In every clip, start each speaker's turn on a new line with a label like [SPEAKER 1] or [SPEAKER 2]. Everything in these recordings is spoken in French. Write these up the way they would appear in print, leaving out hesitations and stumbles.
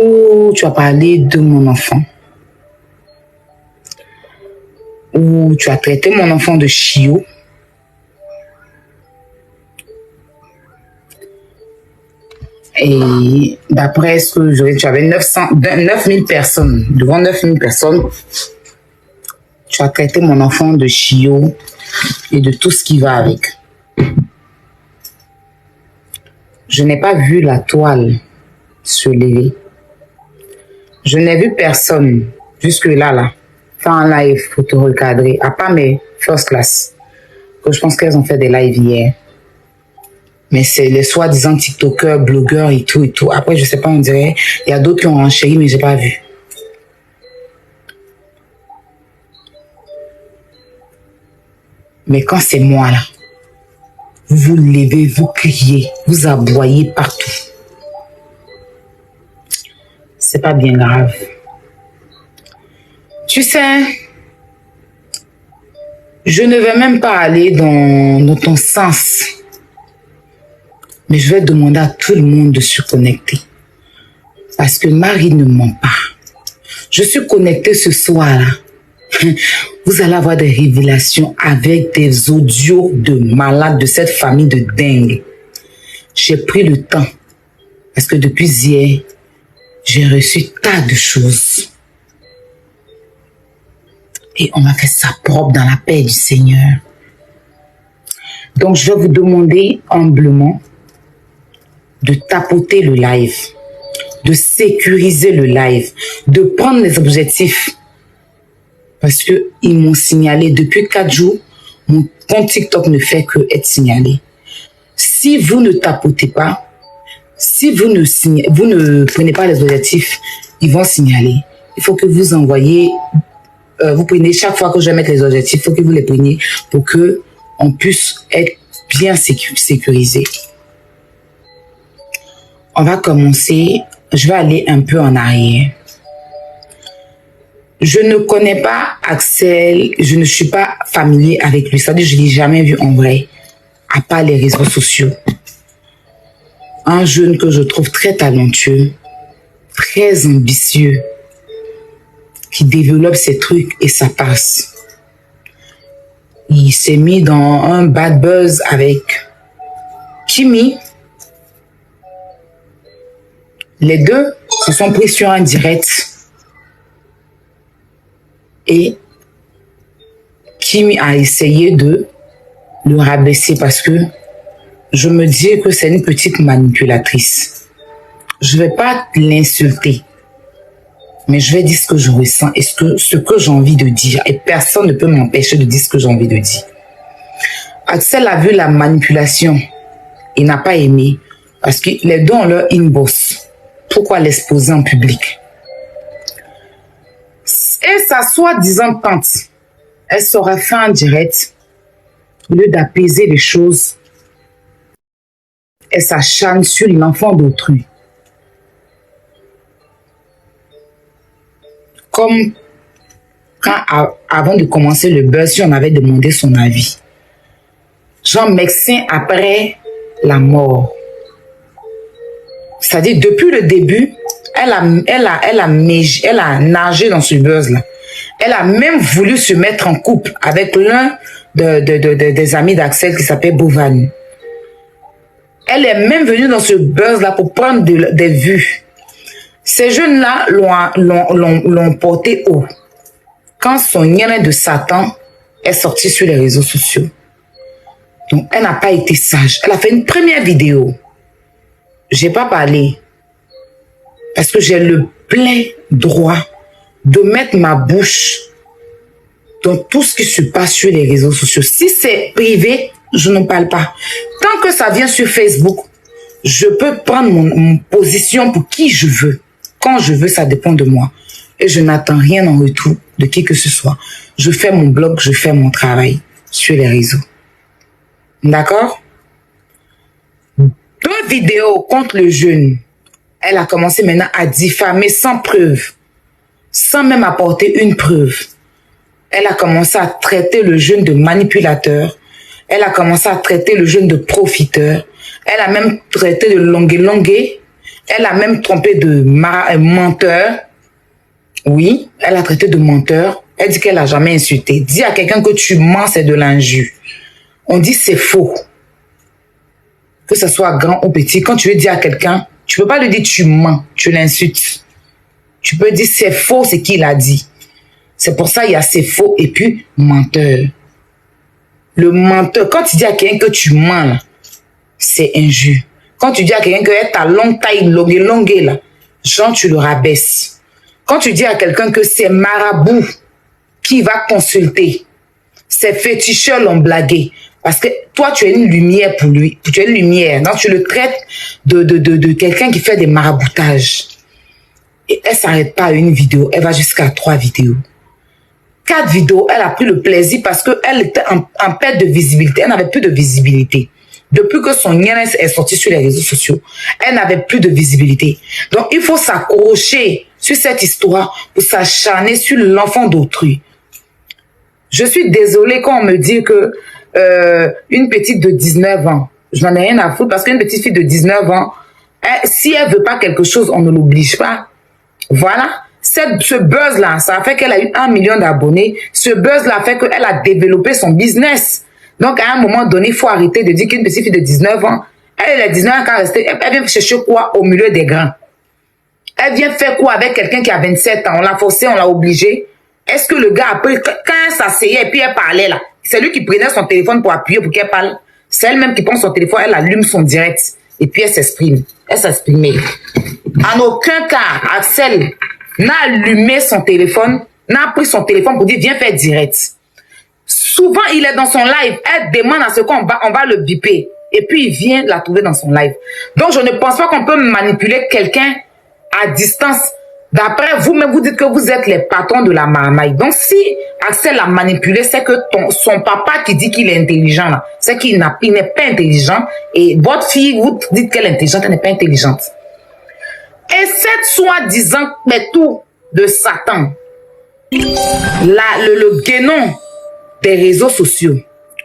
[SPEAKER 1] où tu as parlé de mon enfant, où tu as traité mon enfant de chiot. Et d'après ce que tu avais 9000 personnes, devant 9000 personnes, tu as traité mon enfant de chiot et de tout ce qui va avec. Je n'ai pas vu la toile se lever. Je n'ai vu personne jusque-là, faire un live pour te recadrer, à part mes first class, que je pense qu'elles ont fait des lives hier. Mais c'est les soi-disant TikTokers, blogueurs et tout et tout. Après, je sais pas, on dirait, il y a d'autres qui ont renchéri, mais j'ai pas vu. Mais quand c'est moi là, vous vous levez, vous criez, vous aboyez partout. C'est pas bien grave. Tu sais, je ne vais même pas aller dans ton sens. Mais je vais demander à tout le monde de se connecter. Parce que Marie ne ment pas. Je suis connectée ce soir-là. Vous allez avoir des révélations avec des audios de malades de cette famille de dingue. J'ai pris le temps. Parce que depuis hier, j'ai reçu tas de choses. Et on a fait ça propre dans la paix du Seigneur. Donc, je vais vous demander humblement de tapoter le live, de sécuriser le live, de prendre les objectifs. Parce qu'ils m'ont signalé depuis 4 jours, mon compte TikTok ne fait que être signalé. Si vous ne tapotez pas, si vous ne prenez pas les objectifs, ils vont signaler. Il faut que vous envoyez, vous prenez chaque fois que je vais mettre les objectifs, il faut que vous les preniez pour que on puisse être bien sécurisé. On va commencer, je vais aller un peu en arrière. Je ne connais pas Axel, je ne suis pas familier avec lui, c'est-à-dire je ne l'ai jamais vu en vrai, à part les réseaux sociaux. Un jeune que je trouve très talentueux, très ambitieux, qui développe ses trucs et ça passe. Il s'est mis dans un bad buzz avec Kimi. Les deux se sont pris sur un direct et Kimi a essayé de le rabaisser parce que je me dis que c'est une petite manipulatrice. Je ne vais pas l'insulter, mais je vais dire ce que je ressens et ce que j'ai envie de dire. Et personne ne peut m'empêcher de dire ce que j'ai envie de dire. Axel a vu la manipulation. Il n'a pas aimé parce que les deux ont leur inbox. Pourquoi l'exposer en public? Et sa soi-disant tante, elle s'aurait fait en direct, au lieu d'apaiser les choses, elle s'acharne sur l'enfant d'autrui. Comme quand, avant de commencer le buzz, on avait demandé son avis. Genre médecin après la mort. C'est-à-dire, depuis le début, elle a nagé dans ce buzz-là. Elle a même voulu se mettre en couple avec l'un des amis d'Axel qui s'appelle Bovan. Elle est même venue dans ce buzz-là pour prendre des vues. Ces jeunes-là l'ont porté haut. Quand son lien de Satan est sorti sur les réseaux sociaux. Donc, elle n'a pas été sage. Elle a fait une première vidéo. Je n'ai pas parlé. Parce que j'ai le plein droit de mettre ma bouche dans tout ce qui se passe sur les réseaux sociaux. Si c'est privé, je ne parle pas. Tant que ça vient sur Facebook, je peux prendre mon position pour qui je veux. Quand je veux, ça dépend de moi. Et je n'attends rien en retour de qui que ce soit. Je fais mon blog, je fais mon travail sur les réseaux. D'accord? 2 vidéos contre le jeune. Elle a commencé maintenant à diffamer sans preuve. Sans même apporter une preuve. Elle a commencé à traiter le jeune de manipulateur. Elle a commencé à traiter le jeune de profiteur. Elle a même traité de longué. Elle a même trompé de menteur. Oui, elle a traité de menteur. Elle dit qu'elle n'a jamais insulté. Dis à quelqu'un que tu mens, c'est de l'injure. On dit c'est faux. Que ce soit grand ou petit, quand tu veux dire à quelqu'un, tu ne peux pas lui dire tu mens, tu l'insultes. Tu peux dire c'est faux ce qu'il a dit. C'est pour ça qu'il y a c'est faux et puis menteur. Le menteur, quand tu dis à quelqu'un que tu mens, c'est injure. Quand tu dis à quelqu'un que ta longue taille, longue, là, genre tu le rabaisses. Quand tu dis à quelqu'un que c'est marabout qui va consulter, c'est féticheur l'ont blagué. Parce que toi, tu es une lumière pour lui. Tu es une lumière. Donc, tu le traites de quelqu'un qui fait des maraboutages. Et elle ne s'arrête pas à une vidéo. Elle va jusqu'à 3 vidéos. 4 vidéos, elle a pris le plaisir parce qu'elle était en perte de visibilité. Elle n'avait plus de visibilité. Depuis que son lien est sorti sur les réseaux sociaux, elle n'avait plus de visibilité. Donc, il faut s'accrocher sur cette histoire pour s'acharner sur l'enfant d'autrui. Je suis désolée quand on me dit que une petite de 19 ans, je n'en ai rien à foutre parce qu'une petite fille de 19 ans, si elle veut pas quelque chose, on ne l'oblige pas. Voilà. Ce buzz-là, ça a fait qu'elle a eu 1 million d'abonnés. Ce buzz-là a fait qu'elle a développé son business. Donc, à un moment donné, il faut arrêter de dire qu'une petite fille de 19 ans, elle a 19 ans, elle vient chercher quoi au milieu des grands? Elle vient faire quoi avec quelqu'un qui a 27 ans? On l'a forcé, on l'a obligé. Est-ce que le gars, après, quand elle s'asseyait et puis elle parlait là, c'est lui qui prenait son téléphone pour appuyer pour qu'elle parle? C'est elle-même qui prend son téléphone, elle allume son direct et puis elle s'exprime. Elle s'exprimait. En aucun cas, Axel n'a allumé son téléphone, n'a pris son téléphone pour dire viens faire direct. Souvent, il est dans son live. Elle demande à ce qu'on va le biper. Et puis, il vient la trouver dans son live. Donc, je ne pense pas qu'on peut manipuler quelqu'un à distance. D'après vous-même, vous dites que vous êtes les patrons de la marmaille. Donc, si Axel l'a manipulé, c'est que son papa qui dit qu'il est intelligent, là, c'est qu'il n'est pas intelligent. Et votre fille, vous dites qu'elle est intelligente, elle n'est pas intelligente. Et cette soi-disant tout de Satan, le guénon des réseaux sociaux,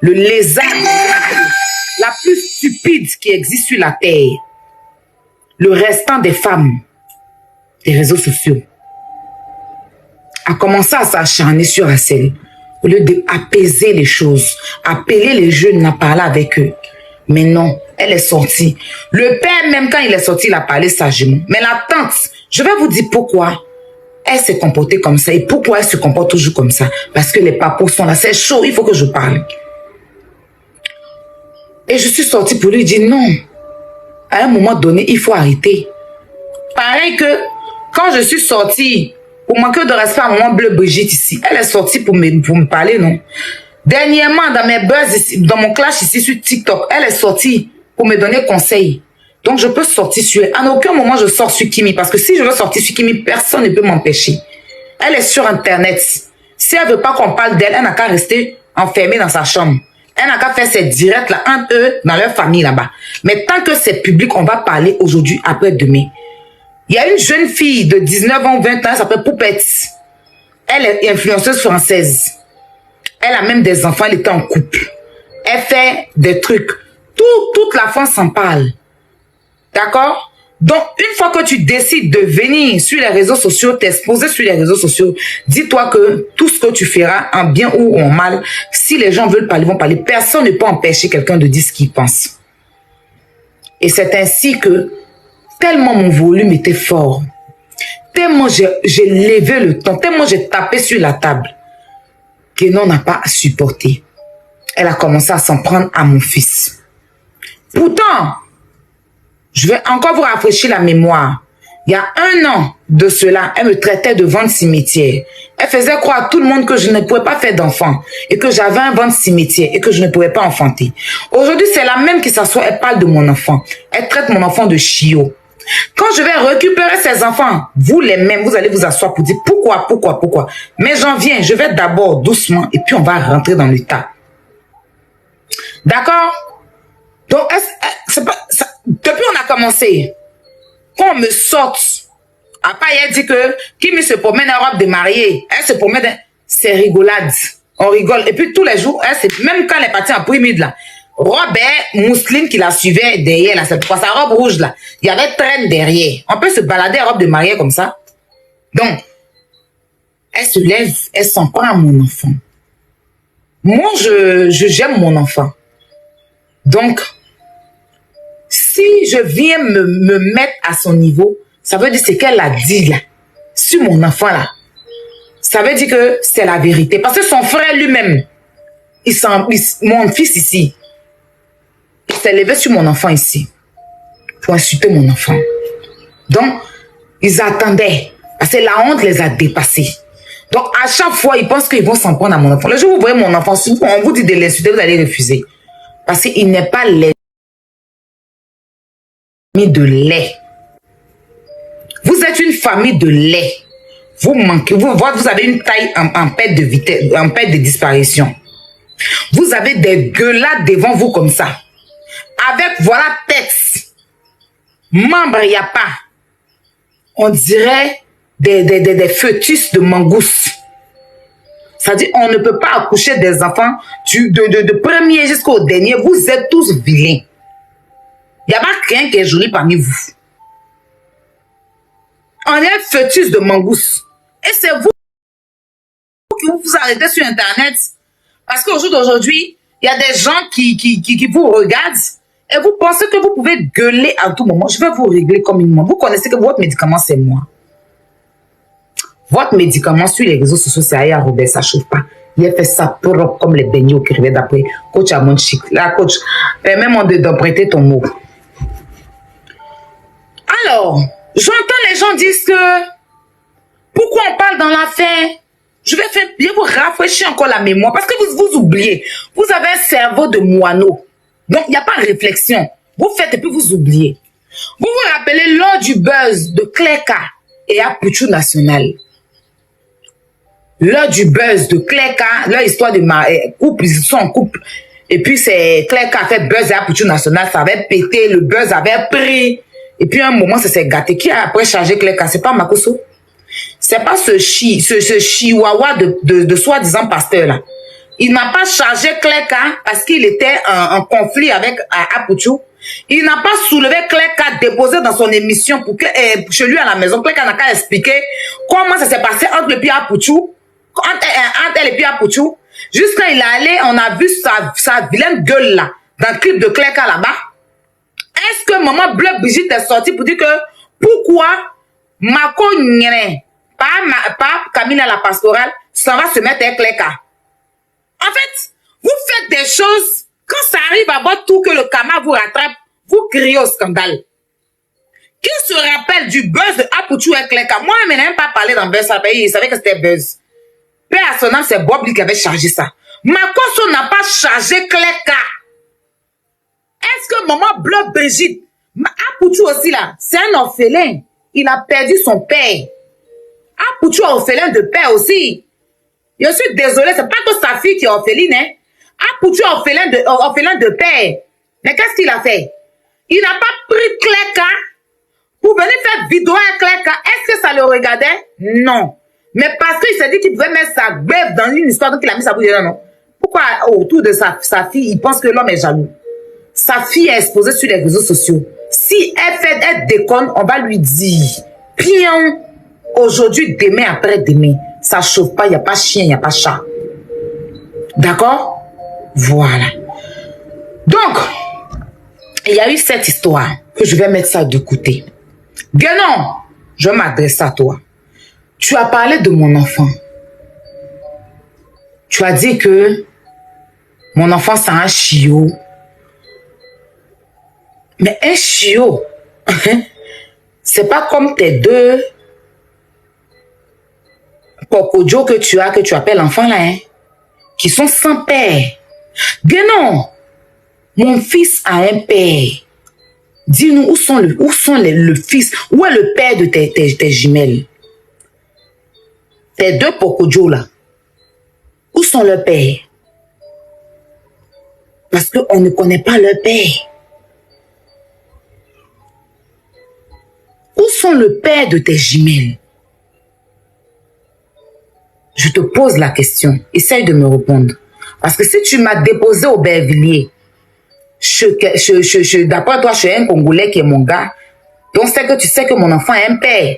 [SPEAKER 1] le lézard, la plus stupide qui existe sur la terre, le restant des femmes des réseaux sociaux, a commencé à s'acharner sur Axel au lieu d'apaiser les choses, appeler les jeunes à parler avec eux. Mais non, elle est sortie. Le père, même quand il est sorti, il a parlé sagement. Mais la tante, je vais vous dire pourquoi elle s'est comportée comme ça et pourquoi elle se comporte toujours comme ça. Parce que les papos sont là, c'est chaud, il faut que je parle. Et je suis sortie pour lui dire non. À un moment donné, il faut arrêter. Pareil que quand je suis sortie, pour manquer de respect à Maman Bleu Brigitte ici, elle est sortie pour me parler, non? Dernièrement, dans mes buzz ici, dans mon clash ici sur TikTok, elle est sortie pour me donner conseil. Donc, je peux sortir sur elle. À aucun moment, je sors sur Kimi. Parce que si je veux sortir sur Kimi, personne ne peut m'empêcher. Elle est sur Internet. Si elle ne veut pas qu'on parle d'elle, elle n'a qu'à rester enfermée dans sa chambre. Elle n'a qu'à faire ses directs là, entre eux, dans leur famille là-bas. Mais tant que c'est public, on va parler aujourd'hui, après, demain. Il y a une jeune fille de 19 ans, 20 ans, elle s'appelle Poupette. Elle est influenceuse française. Elle a même des enfants, elle était en couple. Elle fait des trucs. Toute la France s'en parle. D'accord? Donc, une fois que tu décides de venir sur les réseaux sociaux, t'exposer sur les réseaux sociaux, dis-toi que tout ce que tu feras, en bien ou en mal, si les gens veulent parler, ils vont parler. Personne ne peut empêcher quelqu'un de dire ce qu'il pense. Et c'est ainsi que, tellement mon volume était fort, tellement j'ai levé le ton, tellement j'ai tapé sur la table, que non n'a pas supporté. Elle a commencé à s'en prendre à mon fils. Pourtant, je vais encore vous rafraîchir la mémoire. Il y a 1 an de cela, elle me traitait de ventre cimetière. Elle faisait croire à tout le monde que je ne pouvais pas faire d'enfant et que j'avais un ventre cimetière et que je ne pouvais pas enfanter. Aujourd'hui, c'est la même qui s'assoit, elle parle de mon enfant. Elle traite mon enfant de chiot. Quand je vais récupérer ces enfants, vous les mêmes, vous allez vous asseoir pour dire pourquoi. Mais j'en viens, je vais d'abord doucement et puis on va rentrer dans le tas. D'accord? Donc, depuis on a commencé, quand on me sorte, après elle dit que Kimi se promène en robe de mariée, elle se promène, c'est rigolade, on rigole. Et puis tous les jours, même quand elle est partie en primide là, robe mousseline qui la suivait derrière, là. C'est pourquoi sa robe rouge, là. Il y avait traîne derrière. On peut se balader en robe de mariée comme ça. Donc, elle se lève, elle s'en prend à mon enfant. Moi, j'aime mon enfant. Donc, si je viens me mettre à son niveau, ça veut dire ce qu'elle a dit là, sur mon enfant là. Ça veut dire que c'est la vérité. Parce que son frère lui-même, mon fils ici, il s'est levé sur mon enfant ici, pour insulter mon enfant. Donc, ils attendaient, parce que la honte les a dépassés. Donc, à chaque fois, ils pensent qu'ils vont s'en prendre à mon enfant. Le jour où vous voyez mon enfant, si on vous dit de l'insulter, vous allez refuser. Parce qu'il n'est pas l'ennemi de lait. Vous êtes une famille de lait. Vous manquez, vous avez une taille en perte de vitesse, en perte de disparition. Vous avez des gueulades devant vous comme ça. Avec, voilà, tête. Membres, il n'y a pas. On dirait des fœtus de mangouste. C'est-à-dire, on ne peut pas accoucher des enfants de premier jusqu'au dernier. Vous êtes tous vilains. Il n'y a pas quelqu'un qui est joli parmi vous. On est fœtus de mangouste. Et c'est vous qui vous arrêtez sur Internet. Parce qu'au jour d'aujourd'hui, il y a des gens qui vous regardent et vous pensez que vous pouvez gueuler à tout moment. Je vais vous régler comme une moi. Vous connaissez que votre médicament, c'est moi. Votre médicament sur les réseaux sociaux, c'est Aya Robert, ça ne chauffe pas. Il a fait ça propre comme les beignets au crevettes d'après. Coach à mon chic. Là, coach, permets-moi d'emprunter ton mot. Alors, j'entends les gens dire que pourquoi on parle dans l'affaire? Je vais vous rafraîchir encore la mémoire parce que vous oubliez. Vous avez un cerveau de moineau. Donc, il n'y a pas de réflexion. Vous faites et puis vous oubliez. Vous vous rappelez lors du buzz de Clerca et Apouchou National. Lors du buzz de Clerca, leur histoire de couple, ils sont en couple. Et puis, c'est Clerca a fait buzz et Apouchou National. Ça avait pété, le buzz avait pris. Et puis, à un moment, ça s'est gâté. Qui a après chargé Clerca? C'est pas Makoso. C'est pas ce chihuahua de soi-disant pasteur là. Il n'a pas chargé Clerca parce qu'il était en conflit avec Apouchou. Il n'a pas soulevé Clerca, déposé dans son émission pour que chez lui à la maison. Clerca n'a qu'à expliquer comment ça s'est passé entre le pied Apouchou, entre elle et puis Apouchou. Juste quand il est allé, on a vu sa vilaine gueule là, dans le clip de Clerca là-bas. Est-ce que maman Bleu Brigitte est sortie pour dire que pourquoi Mako Nyene, pas Camilla la pastorale, ça va se mettre avec Clerca? En fait, vous faites des choses, quand ça arrive à votre tour que le karma vous rattrape, vous criez au scandale. Qui se rappelle du buzz de Apouchou et Clerca? Moi, je n'ai même pas parlé dans Buzz, il savait que c'était buzz. Père à son âme, c'est Bob qui avait chargé ça. Makoso n'a pas chargé Clerca. Est-ce que maman Bleu Brigitte, Apouchou aussi là, c'est un orphelin. Il a perdu son père. Apouchou est orphelin de père aussi. Je suis désolée, c'est pas que sa fille qui est orpheline, hein. Apouchou est orphelin de père. Mais qu'est-ce qu'il a fait? Il n'a pas pris Clerca pour venir faire vidéo à Clerca. Est-ce que ça le regardait? Non. Mais parce qu'il s'est dit qu'il pouvait mettre sa bête dans une histoire, donc il a mis sa bouche dedans, non. Pourquoi autour de sa fille, il pense que l'homme est jaloux? Sa fille est exposée sur les réseaux sociaux. Si elle déconne, on va lui dire, pion, aujourd'hui, demain, après-demain, ça chauffe pas, il n'y a pas chien, il n'y a pas chat. D'accord? Voilà. Donc, il y a eu cette histoire que je vais mettre ça de côté. Guénon, je m'adresse à toi. Tu as parlé de mon enfant. Tu as dit que mon enfant, c'est un chiot. Mais un chiot, c'est pas comme tes deux Pocojo que tu appelles enfant là, hein, qui sont sans père. Guénon, mon fils a un père. Dis-nous où sont le fils, où est le père de tes jumelles? Tes deux Pocojo là, où sont leurs pères? Parce qu'on ne connaît pas leur père. Où sont le père de tes jumelles? Je te pose la question. Essaye de me répondre. Parce que si tu m'as déposé au Bervilliers, D'après toi, je suis un Congolais qui est mon gars. Donc, c'est que tu sais que mon enfant a un père.